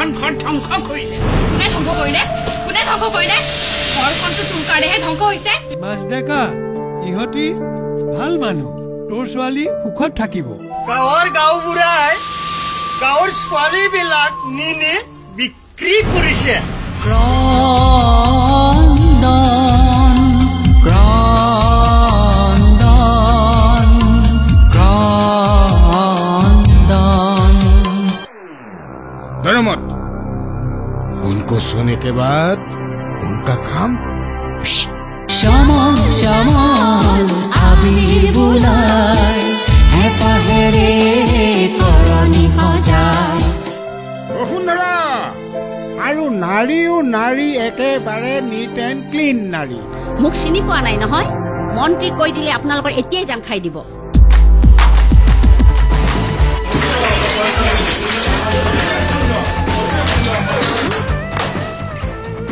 এখন ঘৰ ধ্বংস কৰিলে কোনে ধ্বংস কৰিলে ঘৰখনটো তোৰ কাৰণেহে ধ্বংস হৈছে মাজডেকা ইহঁতি ভাল মানুহ তোৰ ছোৱালী সুখত থাকিব গাঁৱৰ গাঁওবুঢ়াই গাঁৱৰ ছোৱালীবিলাক নি বিক্ৰী কৰিছে धर्मत उनको सोने के बाद उनका काम शमल शमल आबि बुलाय हे पहेरे करनी हजाय सुंदरा আৰু নাৰী একেবাৰে নিট এণ্ড ক্লিন নাৰী মোক চিনি পোৱা নাই নহয় মন্ত্ৰী কৈ দিলে আপোনালোকৰ এতিয়াই জান খাই দিব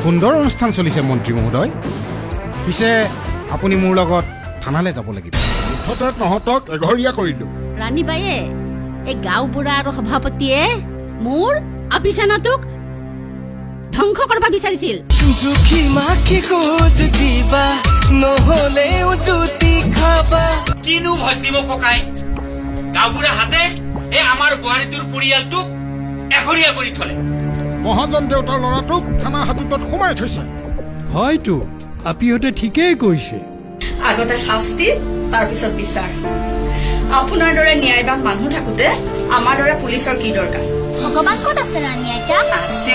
সুন্দৰ অনুষ্ঠান চলিছে মন্ত্ৰী মহোদয় পিছে আপুনি মোৰ লগত থানালৈ যাব লাগিব মুঠতে তহঁতক এঘৰীয়া কৰিলো ৰাণীবায়ে এই গাঁওবুঢ়া আৰু সভাপতিয়ে মোৰ আবিচানাটোক ধ্বংস কৰিব বিচাৰিছিল জুখি মাখি কোট দিবা নহলে উজুতি খাবা কিনু ভজিব পকাই গাঁওবুঢ়া হাতে এই আমাৰ গুৱাহাটীৰ পৰিয়ালটোক এঘৰীয়া কৰি থলে মহাজন দেউতাৰ ল'ৰাটোক থানা হাতত সোমাই থৈছে হয়তো আপিহঁতে ঠিকেই কৈছে আগতে শাস্তি তাৰপিছত বিচাৰ আপোনাৰ দৰে ন্যায়বান মানুহ থাকোতে আমাৰ দৰে পুলিচৰ কি দৰকাৰ ভগৱান ক'ত আছে ৰাণী আইতা আছে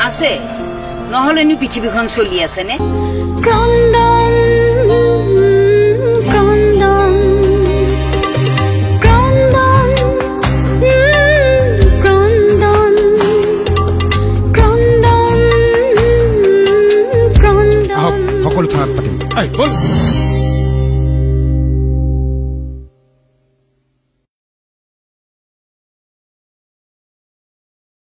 আছে নহলে নি পৃথিৱীখন চলি আছে নে ক্ৰন্দন ক্ৰন্দন ক্ৰন্দন ক্ৰন্দন ক্ৰন্দন ক্ৰন্দন সকলো থানাত পাতিম বল